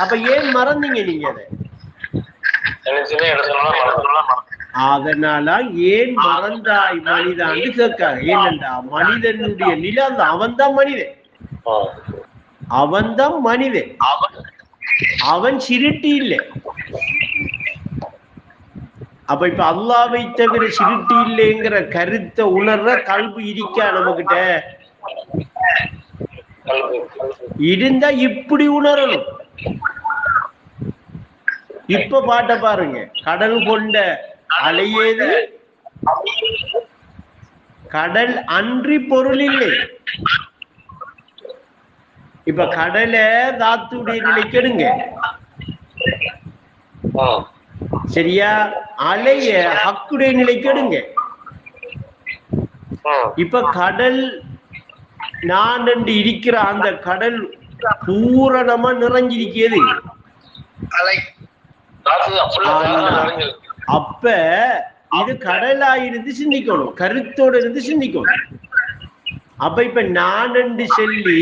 அப்ப ஏன் மறந்தீங்க நீங்க அதை? அதனால ஏன் மறந்தாய் மனிதான்னு கேட்காங்க. ஏனென்றா மனிதனுடைய நிலை அந்த அவன்தான் மனிதன், அவன்தான் மனிதன், அவன் சிருட்டி இல்லை. அப்ப இப்ப அல்லாவை தவிர சிருட்டி இல்லைங்கிற கருத்தை உணர்ற கல்வி இருக்கா நம்மகிட்ட? இருந்தா இப்படி உணரணும். இப்ப பாட்ட பாருங்க, கடல் கொண்ட அலையேது கடல் அன்றி பொருள் இல்லை. இப்ப கடலை தாத்துடைய நிலைக்கு எடுங்க, சரியா? அலைய ஹக்குடைய நிலைக்கு எடுங்க. இப்ப கடல் நான் என்று இருக்கிற அந்த கடல் பூரணமா நிறைஞ்சிருக்கிறது. அப்ப இது கடலா இருந்து சிந்திக்கணும், கருத்தோட இருந்து சிந்திக்கணும். அப்ப இப்ப நான் என்று சொல்லி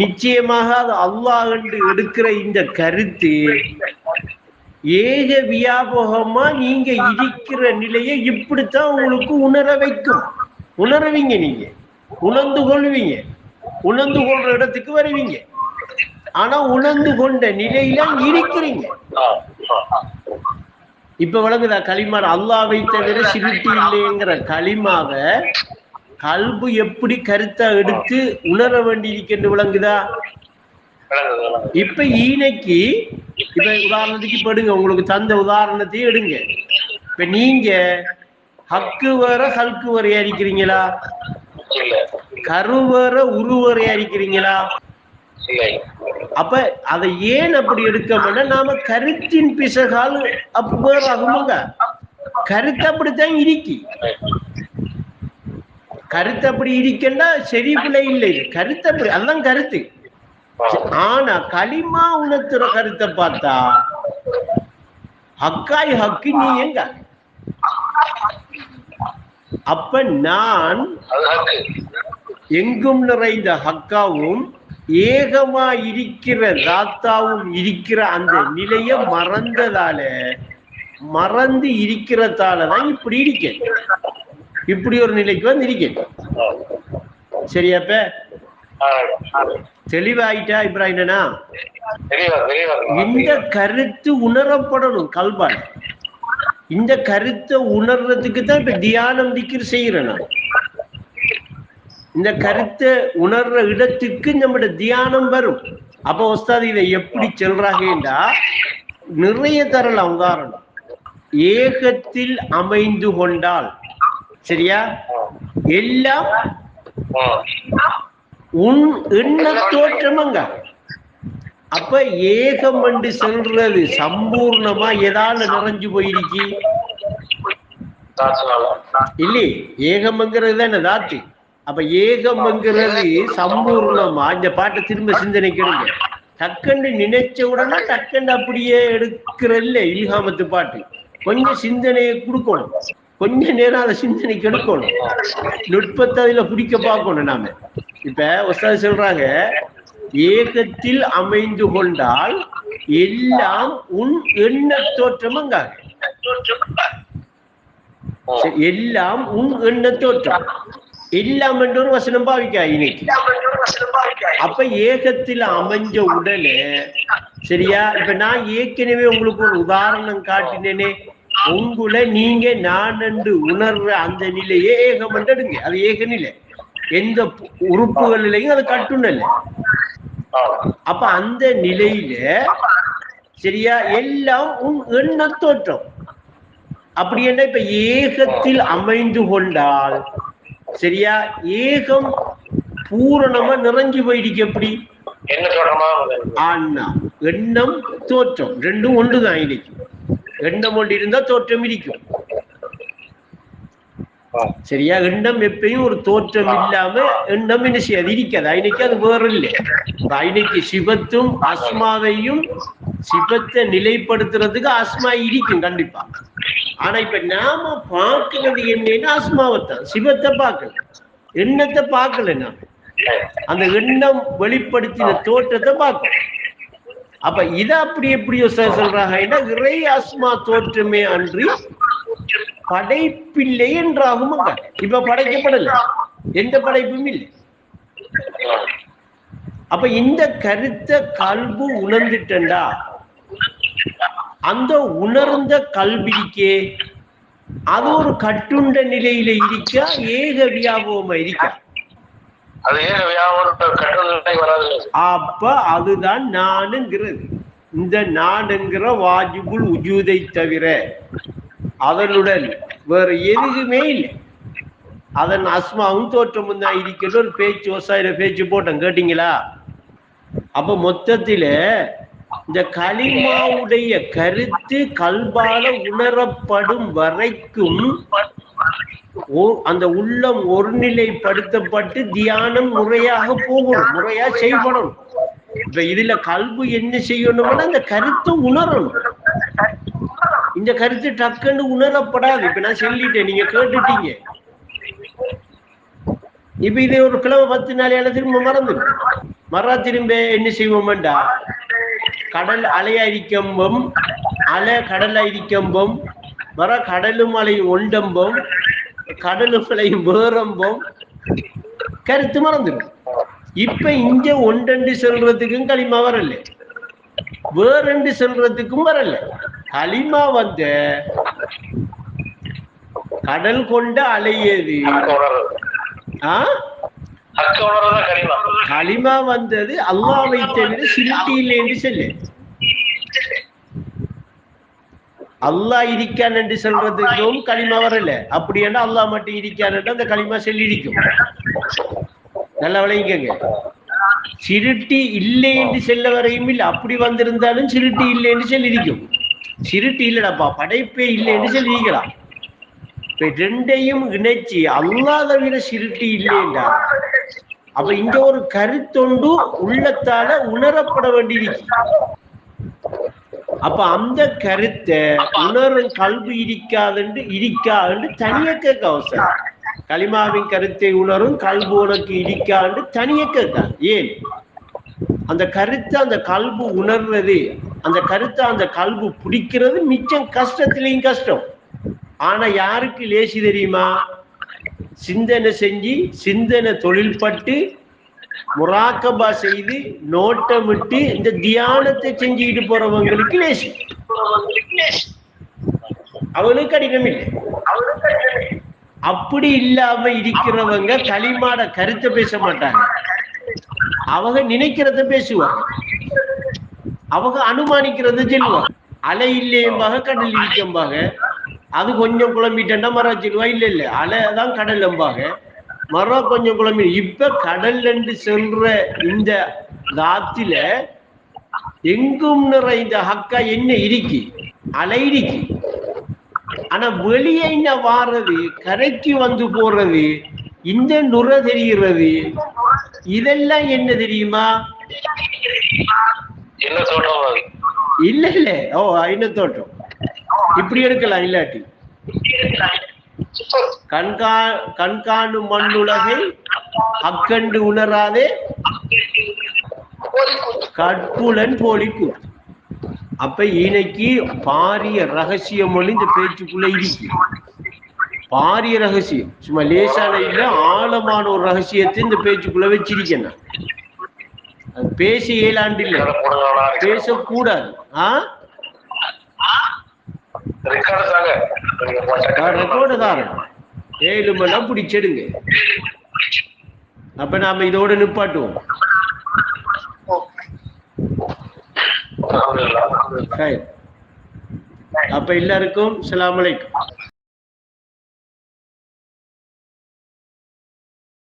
நிச்சயமாக அது அல்லாஹ் என்று எடுக்கிற இந்த கருத்து ஏக வியாபகமா நீங்க இருக்கிற நிலையை இப்படித்தான் உங்களுக்கு உணர வைக்கும். உணர்வீங்க, நீங்க உணர்ந்து கொள்வீங்க, உணர்ந்து கொள்ற இடத்துக்கு வருவீங்க. ஆனா உணர்ந்து கொண்ட நிலையில இருக்கிறீங்க. இப்ப வழங்குதா களிமார்? அல்லாவை தவிர சிருட்டி இல்லைங்கிற களிமாவ கல்பு எப்படி கருத்தா எடுத்து உணர வேண்டியிருக்கின்ற விளங்குதா? இப்ப ஈனைக்கு இப்ப உதாரணத்துக்கு படுங்க, உங்களுக்கு தந்த உதாரணத்தையும் எடுங்க. இப்ப நீங்க ஹக்கு வேற ஹல்கு வரையா இருக்கிறீங்களா? கரு வேற உருவரையா இருக்கிறீங்களா? அப்ப அதை ஏன் அப்படி எடுக்கணும்னா நாம கருத்தின் பிசகால் வேற ஆகுமுங்க. கருத்து அப்படித்தான் இருக்கி, கருத்து அப்படி இருக்கா சரி பிள்ளை இல்லை, கருத்து அப்படி அதுதான் கருத்து. ஆனா களிமா உணர்த்துற கருத்தை பார்த்தா ஹக்காய் ஹக்கு நீ எங்க? அப்ப நான் எங்கும் நிறைந்த ஹக்காவும் ஏகமா இருக்கிற தாத்தாவும் இருக்கிற அந்த நிலைய மறந்ததால, மறந்து இருக்கிறதாலதான் இப்படி இருக்க, இப்படி ஒரு நிலைக்கு வந்து இருக்க. சரியாப்ப தெளிவாயிட்டா இப்ராஹிம்னா? இந்த கருத்து உணரப்படணும் கல்பால். இந்த கருத்தை உணர்றதுக்கு தான் இப்ப தியானம் திக்ர் செய்யறேன் நான். இந்த கருத்தை உணர்ற இடத்துக்கு நம்மட தியானம் வரும். அப்ப உஸ்தாத் இதை எப்படி சொல்றாங்கடா நிறைய தரலாம். உதாரணம், ஏகத்தில் அமைந்து கொண்டால், சரியா, எல்லாம் உன் எண்ண தோற்றமங்க. அப்ப ஏகம் என்று சொல்றது சம்பூர்ணமா எதால நிறைஞ்சு போயிருக்கி இல்லே? ஏகம்ங்கிறது தானே தாத்து. அப்ப ஏகம்ங்கிறது சம்பூர்ணமா. இந்த பாட்டை திரும்ப சிந்தனை கெடுங்க. டக்குன்னு நினைச்ச உடனே டக்குன்னு அப்படியே எடுக்கிறல்ல இல்ஹாமத்து பாட்டு. கொஞ்சம் சிந்தனையை கொடுக்கணும், கொஞ்ச நேரம் அதை சிந்தனைக்கு எடுக்கணும், நுட்பத்தை அதுல பிடிக்க பார்க்கணும் நாம. இப்ப உஸ்தாது சொல்றாங்க, ஏகத்தில் அமைந்து கொண்டால் எல்லாம் உன் எண்ண தோற்றமங்க. எல்லாம் உன் எண்ண தோற்றம். எல்லாம் என்ற ஒரு வசனம் பாவிக்கா இன்னைக்கு. அப்ப ஏகத்தில் அமைஞ்ச உடனே, சரியா? இப்ப நான் ஏற்கனவே உங்களுக்கு ஒரு உதாரணம் காட்டினேனே, உங்களை நீங்க நான் என்று உணர்ற அந்த நிலையே ஏகம் எடுங்க. அது ஏக நிலை, எந்த உறுப்புகளிலையும் அது கட்டுனல்ல. அப்ப அந்த நிலையில, சரியா, எல்லாம் உன் எண்ண தோற்றம். அப்படி என்ன? இப்ப ஏகத்தில் அமைந்து கொண்டால், சரியா, ஏகம் பூரணமா நிறைஞ்சு போயிடுச்சு. எப்படி? ஆனா எண்ணம் தோற்றம் ரெண்டும் ஒன்றுதான். இன்னைக்கு எண்ணம் ஒன்று இருந்தா தோற்றம் இருக்கும், சரியா? எண்ணம் எப்பயும் ஒரு தோற்றம் இல்லாம எண்ணம் என்ன செய்யாது, இருக்காது. இன்னைக்கு அது வேற இல்லை. இன்னைக்கு சிவத்தும் ஆஸ்மாவையும், சிவத்தை நிலைப்படுத்துறதுக்கு ஆஸ்மா இருக்கும் கண்டிப்பா. ஆனா இப்ப நாம பார்க்கிறது என்னன்னா ஆஸ்மாவைத்தான், சிவத்தை பார்க்கல, எண்ணத்தை பார்க்கல. நாம அந்த எண்ணம் வெளிப்படுத்தின தோற்றத்தை பார்க்கணும். அப்ப இத அப்படி எப்படியோ சொல்றாங்க, இறை ஆஸ்மா தோற்றமே அன்றி படைப்பில்லை என்றாகும். இப்ப படைக்கப்படல, எந்த படைப்பும் இல்லை. அப்ப இந்த கருத்தை கல்பு உணர்ந்துட்டா, அந்த உணர்ந்த கல்விக்கே அது ஒரு கட்டுண்ட நிலையில இருக்கா, ஏக வியாபகமா இருக்கா? அப்ப அதுதான் நானுங்கிறது. இந்த நானுங்கிற வாஜிபுல் உஜூதை தவிர அதனுடன் வேற எதுவுமே இல்லை. அதன் அஸ்மாவும் தோற்றமும் தான் இருக்கிறது. ஒரு பேச்சு விவசாயில பேச்சு போட்டோம், கேட்டீங்களா? அப்ப மொத்தத்தில இந்த கலிமாவுடைய கருத்து கல்பால உணரப்படும் வரைக்கும் அந்த உள்ளம் ஒருநிலைப்படுத்தப்பட்டு தியானம் முறையாக போகணும், முறையா செய்யப்படணும். இப்ப இதுல கல்பு என்ன செய்யணும்னா அந்த கருத்தை உணரணும். இந்த கருத்து டக்குன்னு உணரப்படாது. இப்ப நான் சொல்லிட்டேன், நீங்க கேட்டுட்டீங்க. இப்ப இதே ஒரு கிழமை 10 நாளையால திரும்ப மறந்துடும். திரும்ப என்ன செய்வோம்டா, கடல் அலையரிக்கம்பம், அலை கடல் அரிக்கம்பம், கடலும் அலையும் ஒண்டம்பம், கடலும் அலையும் வேறம்பம், கருத்து மறந்துடும். இப்ப இங்க ஒன்றென்று சொல்றதுக்கும் களிமா வரல, வேறென்று சொல்றதுக்கும் வரல. களிமா வந்த கடல் கொண்ட அலையது, களிமா வந்தது அல்லாஹ்வை தவிர சிறுட்டி இல்லை என்று சொல்லு. அல்லாஹ் இருக்கான் என்று சொல்றதுக்கும் களிமா வரல. அப்படி என்றால் அல்லாஹ் மட்டும் இருக்கான் என்று அந்த களிமா சொல்லியிருக்கும். நல்லா விளங்கிக்கங்க. சிறுட்டி இல்லை என்று செல்ல வரையும் இல்லை. அப்படி வந்திருந்தாலும் சிறுட்டி இல்லை என்று சொல்லியிருக்கும். சிறுட்டி இல்லடப்பா, படைப்பே இல்லை என்று சொல்லியிருக்கலாம். ரெண்டையும் இணைச்சி அல்லாஹ் தவிர சிறுட்டி இல்லைண்டா, அப்ப இங்க ஒரு கருத்தொண்டு உள்ளத்தால உணரப்பட வேண்டியிருக்கு. அப்ப அந்த கருத்தை உணரும் கல்வி இருக்காது தனிய கேட்க அவசரம். களிமாவின் கருத்தை உணரும் கல்வி உனக்கு இருக்காது தனிய கேட்க. ஏன் அந்த கருத்தை அந்த கல்வி உணர்றது, அந்த கருத்தை அந்த கல்வி பிடிக்கிறது மிச்சம் கஷ்டத்திலையும் கஷ்டம். ஆனா யாருக்கு லேசி தெரியுமா? சிந்தனை செஞ்சு சிந்தனை தொழில்பட்டு முராக்கபா செய்து நோட்டமிட்டு இந்த தியானத்தை செஞ்சுக்கிட்டு போறவங்களுக்கு லேசி, அவனுக்கு கடினம் இல்லை. அப்படி இல்லாம இருக்கிறவங்க களிமாட கருத்தை பேச மாட்டாங்க. அவங்க நினைக்கிறத பேசுவாங்க, அவங்க அனுமானிக்கிறத சொல்லுவாங்க. அலை இல்லையம்பாக கடல் இருக்கம்பாக, அது கொஞ்சம் குழம்பிட்டா மரம் சொல்லுவா, இல்ல இல்ல அலைதான் கடல் எம்பாக, மரம் கொஞ்சம் குழம்பி. இப்ப கடல் என்று சொல்ற இந்த தாத்தில எங்கும் நிறைந்த ஹக்கா என்ன இருக்கு, அலை இருக்கு. ஆனா வெளியே என்ன வாரது, கரைக்கு வந்து போறது, இந்த நுர தெரிகிறது, இதெல்லாம் என்ன தெரியுமா? இல்ல இல்ல, ஓ என்ன தோட்டம் இப்படி எடுக்கலாம். இல்லாட்டி கண்காணும் மண்ணுலகை அக்கண்டு உணராதே கற்புலன் போலிக்கு. அப்ப இன்னைக்கு பாரிய ரகசியம் இந்த பேச்சுக்குள்ள இருக்கு. பாரிய ரகசியம், சும்மா லேசான இல்ல, ஆழமான ஒரு ரகசியத்தை இந்த பேச்சுக்குள்ள வச்சிருக்கேன். அது பேச இயலாண்டு இல்லை, பேசக்கூடாது. ரெக்கார்டு தாரேன், 7 மணி பிடிச்செடுங்க. அப்ப நாம இதோட நிப்பாட்டுவோம். அப்ப எல்லாருக்கும் அஸ்ஸலாமு அலைக்கும்.